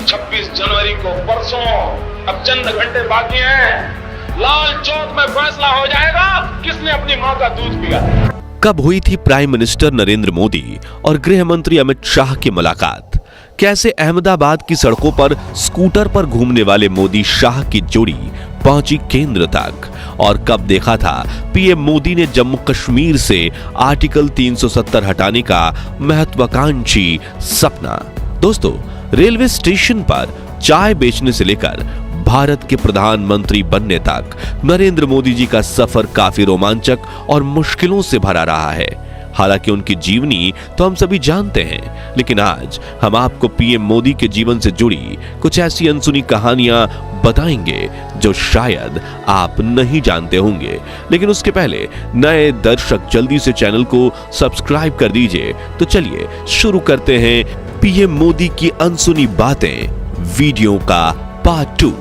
26 जनवरी को परसों, अब चंद घंटे बाकी हैं, लाल चौक में फैसला हो जाएगा किसने अपनी मां का दूध पिया। कब हुई थी प्राइम मिनिस्टर नरेंद्र मोदी और गृह मंत्री अमित शाह की मुलाकात? कैसे अहमदाबाद की सड़कों पर स्कूटर पर घूमने वाले मोदी शाह की जोड़ी पहुंची केंद्र तक? और कब देखा था पीएम मोदी ने जम्मू कश्मीर से आर्टिकल 370 हटाने का महत्वाकांक्षी सपना? दोस्तों, रेलवे स्टेशन पर चाय बेचने से लेकर भारत के प्रधानमंत्री बनने तक नरेंद्र मोदी जी का सफर काफी रोमांचक और मुश्किलों से भरा रहा है। हालांकि उनकी जीवनी तो हम सभी जानते हैं, लेकिन आज हम आपको पीएम मोदी के जीवन से जुड़ी कुछ ऐसी अनसुनी कहानियां बताएंगे जो शायद आप नहीं जानते होंगे। लेकिन उसके पहले नए दर्शक जल्दी से चैनल को सब्सक्राइब कर दीजिए। तो चलिए शुरू करते हैं पीएम मोदी की अनसुनी बातें वीडियो का पार्ट 2।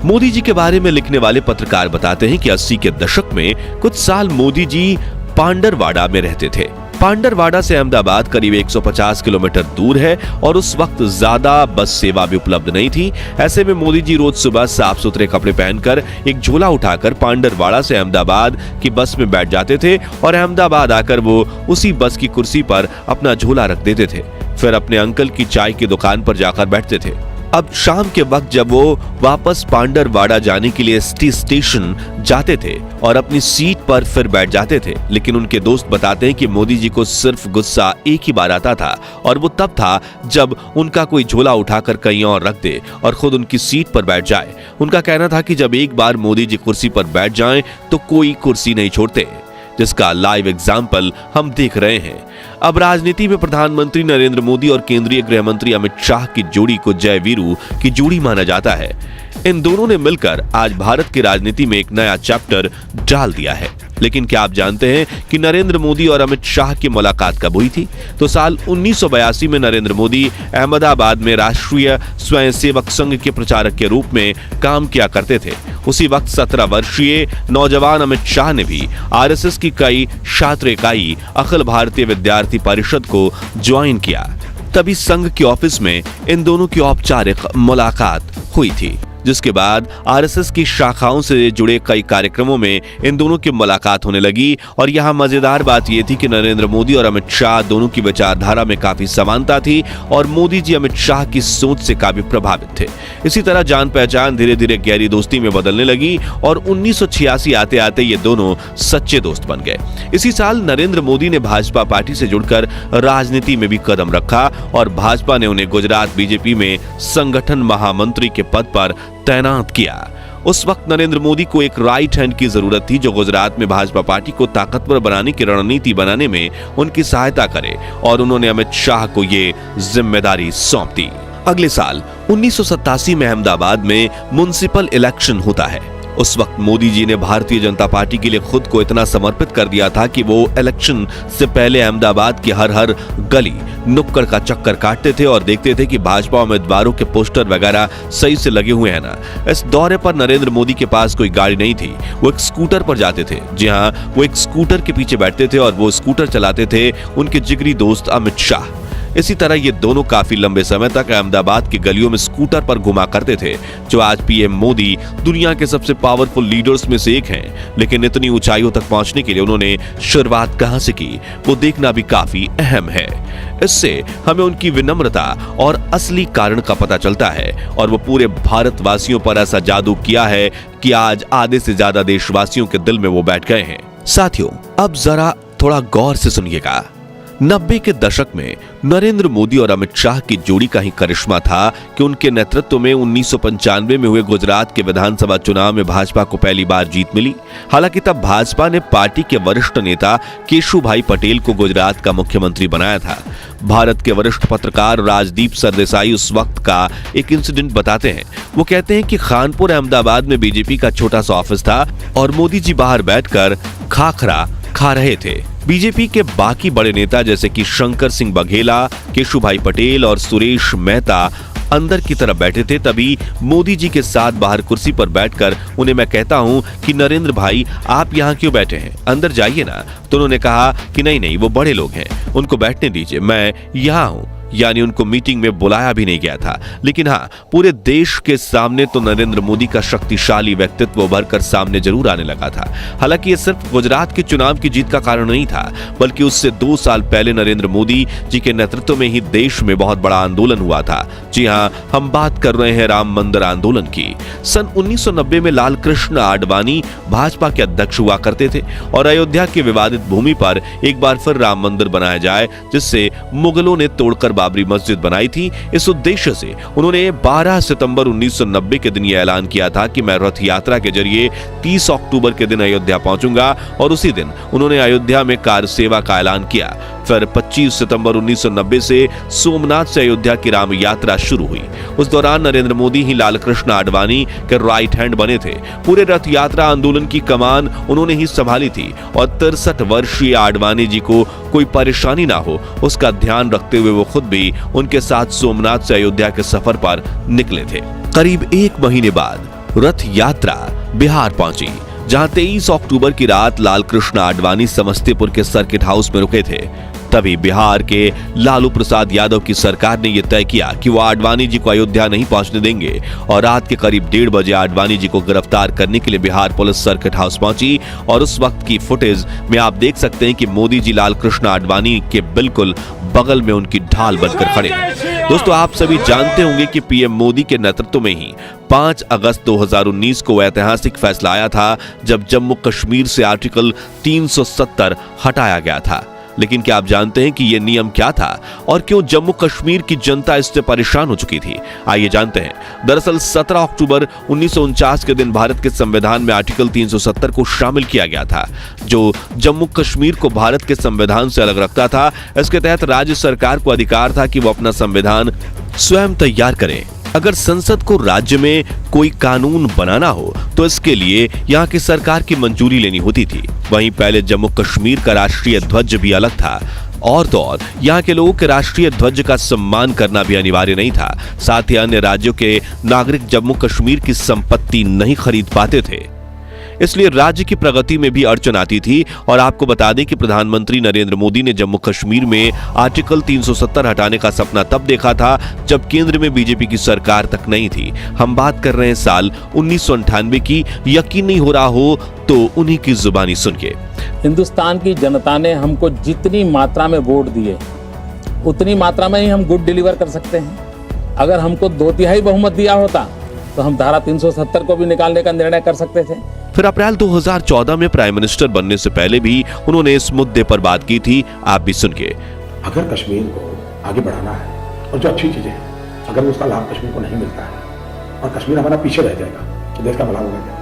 मोदी जी के बारे में लिखने वाले पत्रकार बताते हैं कि 80 के दशक में कुछ साल मोदी जी पांडरवाड़ा में रहते थे। पांडरवाड़ा से अहमदाबाद करीब 150 किलोमीटर दूर है और उस वक्त ज्यादा बस सेवा भी उपलब्ध नहीं थी। ऐसे में मोदी जी रोज सुबह साफ सुथरे कपड़े पहनकर एक झोला उठाकर पांडरवाड़ा से अहमदाबाद की बस में बैठ जाते थे और अहमदाबाद आकर वो उसी बस की कुर्सी पर अपना झोला रख देते थे। फिर अपने अंकल की चाय की दुकान पर जाकर बैठते थे। अब शाम के वक्त जब वो वापस पांडरवाड़ा जाने के लिए स्टेशन जाते थे और अपनी सीट पर फिर बैठ जाते थे। लेकिन उनके दोस्त बताते हैं कि मोदी जी को सिर्फ गुस्सा एक ही बार आता था और वो तब था जब उनका कोई झोला उठाकर कहीं और रख दे और खुद उनकी सीट पर बैठ जाए। उनका कहना था कि जब एक बार मोदी जी कुर्सी पर बैठ जाएं तो कोई कुर्सी नहीं छोड़ते, जिसका लाइव एग्जाम्पल हम देख रहे हैं। अब राजनीति में प्रधानमंत्री नरेंद्र मोदी और केंद्रीय गृह मंत्री अमित शाह की जोड़ी को जय वीरू की जोड़ी माना जाता है। इन दोनों ने मिलकर आज भारत की राजनीति में एक नया चैप्टर डाल दिया है। लेकिन क्या आप जानते हैं कि नरेंद्र मोदी और अमित शाह की मुलाकात कब हुई थी? तो साल 1982 में नरेंद्र मोदी अहमदाबाद में राष्ट्रीय स्वयंसेवक संघ के प्रचारक के रूप में काम किया करते थे। उसी वक्त 17 वर्षीय नौजवान अमित शाह ने भी आरएसएस की कई छात्र इकाई अखिल भारतीय विद्यार्थी परिषद को ज्वाइन किया। तभी संघ के ऑफिस में इन दोनों की औपचारिक मुलाकात हुई थी, जिसके बाद आरएसएस की शाखाओं से जुड़े कई कार्यक्रमों में इन दोनों की मुलाकात होने लगी। और यहाँ मजेदार बात यह थी कि नरेंद्र मोदी और अमित शाह दोनों की विचारधारा में काफी समानता थी और मोदी जी अमित शाह की सोच से काफी प्रभावित थे। इसी तरह जान पहचान धीरे धीरे गहरी दोस्ती में बदलने लगी और 1986 आते आते ये दोनों सच्चे दोस्त बन गए। इसी साल नरेंद्र मोदी ने भाजपा पार्टी से जुड़कर राजनीति में भी कदम रखा और भाजपा ने उन्हें गुजरात बीजेपी में संगठन महामंत्री के पद पर तैनात किया। उस वक्त नरेंद्र मोदी को एक राइट हैंड की जरूरत थी जो गुजरात में भाजपा पार्टी को ताकतवर बनाने की रणनीति बनाने में उनकी सहायता करे और उन्होंने अमित शाह को ये जिम्मेदारी सौंप दी। अगले साल 1987 में अहमदाबाद में म्युनिसिपल इलेक्शन होता है। उस वक्त मोदी जी ने भारतीय जनता पार्टी के लिए खुद को इतना समर्पित कर दिया था कि वो इलेक्शन से पहले अहमदाबाद की हर गली नुक्कड़ का चक्कर काटते थे और देखते थे कि भाजपा उम्मीदवारों के पोस्टर वगैरह सही से लगे हुए हैं ना। इस दौरे पर नरेंद्र मोदी के पास कोई गाड़ी नहीं थी, वो एक स्कूटर पर जाते थे। जी हाँ, वो एक स्कूटर के पीछे बैठते थे और वो स्कूटर चलाते थे उनके जिगरी दोस्त अमित शाह। इसी तरह ये दोनों काफी लंबे समय तक अहमदाबाद की गलियों में स्कूटर पर घुमा करते थे, जो आज पीएम मोदी दुनिया के सबसे पावरफुल लीडर्स में से एक हैं। लेकिन इतनी ऊंचाइयों तक पहुंचने के लिए उन्होंने शुरुआत कहां से की, वो देखना भी काफी अहम है। इससे हमें उनकी विनम्रता और असली कारण का पता चलता है और वो पूरे भारतवासियों पर ऐसा जादू किया है कि आज आधे से ज्यादा देशवासियों के दिल में वो बैठ गए हैं। साथियों, अब जरा थोड़ा गौर से सुनिएगा। 90 के दशक में नरेंद्र मोदी और अमित शाह की जोड़ी का ही करिश्मा था कि उनके नेतृत्व में 1995 में हुए गुजरात के विधानसभा चुनाव में भाजपा को पहली बार जीत मिली। हालांकि तब भाजपा ने पार्टी के वरिष्ठ नेता केशुभाई पटेल को गुजरात का मुख्यमंत्री बनाया था। भारत के वरिष्ठ पत्रकार राजदीप सरदेसाई उस वक्त का एक इंसिडेंट बताते हैं। वो कहते हैं कि खानपुर अहमदाबाद में बीजेपी का छोटा सा ऑफिस था और मोदी जी बाहर बैठकर खाखरा खा रहे थे। बीजेपी के बाकी बड़े नेता जैसे कि शंकर सिंह बघेला, केशुभाई पटेल और सुरेश मेहता अंदर की तरफ बैठे थे। तभी मोदी जी के साथ बाहर कुर्सी पर बैठकर उन्हें मैं कहता हूं कि नरेंद्र भाई, आप यहाँ क्यों बैठे हैं, अंदर जाइए ना। तो उन्होंने कहा कि नहीं, वो बड़े लोग हैं, उनको बैठने दीजिए, मैं यहाँ हूँ। यानी उनको मीटिंग में बुलाया भी नहीं गया था। लेकिन हाँ, पूरे देश के सामने तो नरेंद्र मोदी का शक्तिशाली व्यक्तित्व उभर कर सामने जरूर आने लगा था। हालांकि ये सिर्फ गुजरात के चुनाव की जीत का कारण नहीं था, बल्कि उससे 2 साल पहले नरेंद्र मोदी जी के नेतृत्व में ही देश में बहुत बड़ा आंदोलन हुआ था। जी हाँ, हम बात कर रहे हैं राम मंदिर आंदोलन की। सन 1990 में लाल कृष्ण आडवाणी भाजपा के अध्यक्ष हुआ करते थे और अयोध्या की विवादित भूमि पर एक बार फिर राम मंदिर बनाया जाए, जिससे मुगलों ने तोड़कर बाबरी मस्जिद बनाई थी। इस उद्देश्य से उन्होंने 12 सितंबर 1990 के दिन यह ऐलान किया था कि मैं रथ यात्रा के जरिए 30 अक्टूबर के दिन अयोध्या पहुंचूंगा, और उसी दिन उन्होंने अयोध्या में कार सेवा का ऐलान किया। फिर 25 सितंबर 1990 से सोमनाथ से अयोध्या की राम यात्रा शुरू हुई। उस दौरान नरेंद्र मोदी ही लाल कृष्ण आडवाणी के राइट हैंड बने थे। पूरे रथ यात्रा आंदोलन की कमान उन्होंने ही संभाली थी और 63 वर्षीय आडवाणी जी को कोई परेशानी ना हो, उसका ध्यान रखते हुए वो खुद भी उनके साथ सोमनाथ से अयोध्या के सफर पर निकले थे। करीब 1 महीने बाद रथ यात्रा बिहार पहुंची, जहां 23 अक्टूबर की रात लाल कृष्ण आडवाणी समस्तीपुर के सर्किट हाउस में रुके थे। तभी बिहार के लालू प्रसाद यादव की सरकार ने यह तय किया कि वो आडवाणी जी को अयोध्या नहीं पहुंचने देंगे, और रात के करीब 1:30 बजे आडवाणी जी को गिरफ्तार करने के लिए बिहार पुलिस सर्किट हाउस पहुंची। और उस वक्त की फुटेज में आप देख सकते हैं कि मोदी जी लाल कृष्ण आडवाणी के बिल्कुल बगल में उनकी ढाल बनकर खड़े हैं। दोस्तों, आप सभी जानते होंगे कि पीएम मोदी के नेतृत्व में ही 5 अगस्त 2019 को ऐतिहासिक फैसला आया था, जब जम्मू कश्मीर से आर्टिकल 370 हटाया गया था। लेकिन क्या आप जानते हैं कि यह नियम क्या था और क्यों जम्मू कश्मीर की जनता इससे परेशान हो चुकी थी? आइए जानते हैं। दरअसल 17 अक्टूबर 1949 के दिन भारत के संविधान में आर्टिकल 370 को शामिल किया गया था, जो जम्मू कश्मीर को भारत के संविधान से अलग रखता था। इसके तहत राज्य सरकार को अधिकार था कि वो अपना संविधान स्वयं तैयार करे। अगर संसद को राज्य में कोई कानून बनाना हो तो इसके लिए यहाँ की सरकार की मंजूरी लेनी होती थी। वहीं पहले जम्मू कश्मीर का राष्ट्रीय ध्वज भी अलग था, और तो और यहाँ के लोगों के राष्ट्रीय ध्वज का सम्मान करना भी अनिवार्य नहीं था। साथ ही अन्य राज्यों के नागरिक जम्मू कश्मीर की संपत्ति नहीं खरीद पाते थे, इसलिए राज्य की प्रगति में भी अड़चन आती थी। और आपको बता दें कि प्रधानमंत्री नरेंद्र मोदी ने जम्मू कश्मीर में आर्टिकल 370 हटाने का सपना तब देखा था जब केंद्र में बीजेपी की सरकार तक नहीं थी। हम बात कर रहे हैं साल 1998 की। यकीन नहीं हो रहा हो तो उन्हीं की जुबानी सुन के। हिंदुस्तान की जनता ने हमको जितनी मात्रा में वोट दिए, उतनी मात्रा में ही हम गुड डिलीवर कर सकते हैं। अगर हमको 2/3 बहुमत दिया होता तो हम धारा 370 को भी निकालने का निर्णय कर सकते थे। फिर अप्रैल 2014 में प्राइम मिनिस्टर बनने से पहले भी उन्होंने इस मुद्दे पर बात की थी। आप भी सुन के। अगर कश्मीर को आगे बढ़ाना है और जो अच्छी चीजें हैं, अगर उसका लाभ कश्मीर को नहीं मिलता है और कश्मीर हमारा पीछे रह जाएगा तो देश का भला होगा क्या?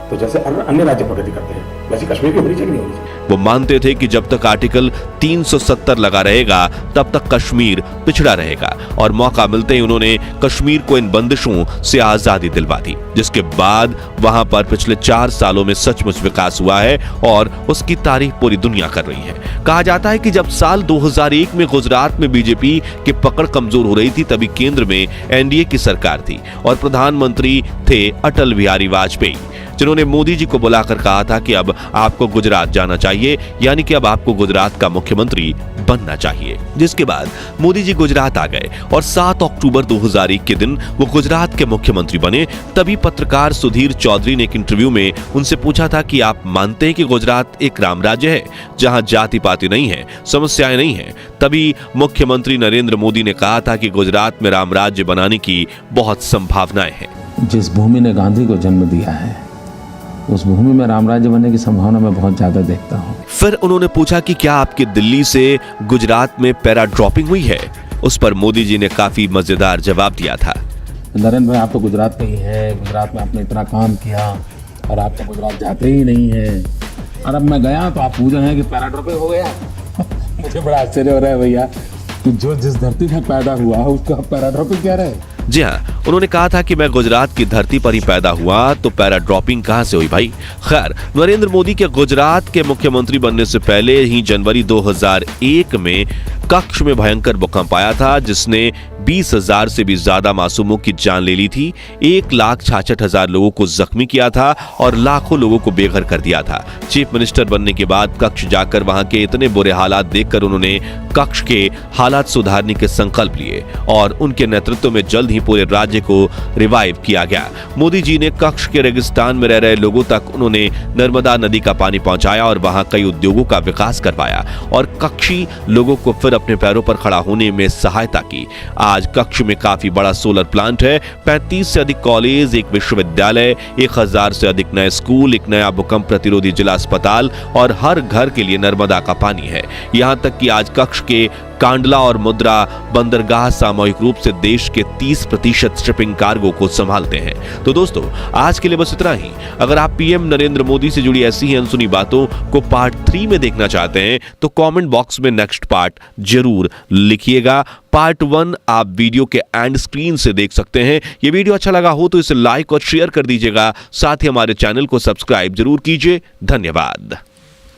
तो जैसे अन्य राज्य प्रगति करते हैं वैसे कश्मीर की होनी चाहिए नहीं होनी चाहिए। वो मानते थे कि जब तक आर्टिकल 370 लगा रहेगा तब तक कश्मीर पिछड़ा रहेगा, और मौका मिलते ही उन्होंने कश्मीर को इन बंदिशों से आजादी दिलवा दी, जिसके बाद वहां पर पिछले 4 सालों में सचमुच विकास हुआ है और उसकी तारीफ पूरी दुनिया कर रही है। कहा जाता है कि जब साल 2001 में गुजरात में बीजेपी की पकड़ कमजोर हो रही थी, तभी केंद्र में एनडीए की सरकार थी और प्रधानमंत्री थे अटल बिहारी वाजपेयी, जिन्होंने मोदी जी को बुलाकर कहा था कि अब आपको गुजरात जाना चाहिए, यानी कि अब आपको गुजरात का मुख्यमंत्री बनना चाहिए। जिसके बाद मोदी जी गुजरात आ गए और 7 अक्टूबर 2001 के दिन वो गुजरात के मुख्यमंत्री बने। तभी पत्रकार सुधीर चौधरी ने एक इंटरव्यू में उनसे पूछा था कि आप मानते हैं कि गुजरात एक राम राज्य है जहां जाति पाति नहीं है, समस्याएं नहीं है? तभी मुख्यमंत्री नरेंद्र मोदी ने कहा था कि गुजरात में राम राज्य बनाने की बहुत संभावनाएं हैं। जिस भूमि ने गांधी को जन्म दिया है, उस भूमि में राम राज्य बनने की संभावना मैं बहुत ज्यादा देखता हूँ। फिर उन्होंने पूछा कि क्या आपकी दिल्ली से गुजरात में पैरा ड्रॉपिंग हुई है? उस पर मोदी जी ने काफी मजेदार जवाब दिया था। नरेंद्र भाई, आप तो गुजरात के ही हैं, गुजरात में आपने इतना काम किया और आप तो गुजरात जाते ही नहीं हैं, और अब मैं गया तो आप पूछ रहे हैं कि पैरा ड्रॉपिंग हो गया। मुझे बड़ा आश्चर्य हो रहा है भैया, कि जो जिस धरती में पैदा हुआ उसका पैरा ड्रॉपिंग कह रहे हैं। जी हाँ, उन्होंने कहा था कि मैं गुजरात की धरती पर ही पैदा हुआ, तो पैरा ड्रॉपिंग कहां से हुई भाई। खैर, नरेंद्र मोदी के गुजरात के मुख्यमंत्री बनने से पहले ही जनवरी 2001 में कच्छ में भयंकर भूकंप आया था, जिसने 20,000 से भी ज्यादा मासूमों की जान ले ली थी, 1,66,000 लोगों को जख्मी किया था और लाखों लोगों को बेघर कर दिया था। चीफ मिनिस्टर बनने के बाद कच्छ जाकर वहां के इतने बुरे हालात देखकर उन्होंने कच्छ के हालात सुधारने के संकल्प लिए और उनके नेतृत्व में जल्द ही पूरे राज्य को रिवाइव किया गया। मोदी जी ने कच्छ के रेगिस्तान में रह रहे लोगों तक उन्होंने नर्मदा नदी का पानी पहुंचाया और वहां कई उद्योगों का विकास करवाया और कच्छी लोगों को फिर अपने पैरों पर खड़ा होने में सहायता की। आज कच्छ में काफी बड़ा सोलर प्लांट है, 35 से अधिक कॉलेज, एक विश्वविद्यालय, 1000 से अधिक नए स्कूल, एक नया भूकंप प्रतिरोधी जिला अस्पताल और हर घर के लिए नर्मदा का पानी है। यहां तक कि आज कच्छ के कांडला और मुद्रा बंदरगाह सामूहिक रूप से देश के 30% शिपिंग कार्गो को संभालते हैं। तो दोस्तों, आज के लिए बस इतना ही। अगर आप पीएम नरेंद्र मोदी से जुड़ी ऐसी ही अनसुनी बातों को पार्ट 3 में देखना चाहते हैं तो कमेंट बॉक्स में नेक्स्ट पार्ट जरूर लिखिएगा। पार्ट 1 आप वीडियो के एंड स्क्रीन से देख सकते हैं। ये वीडियो अच्छा लगा हो तो इसे लाइक और शेयर कर दीजिएगा। साथ ही हमारे चैनल को सब्सक्राइब जरूर कीजिए। धन्यवाद।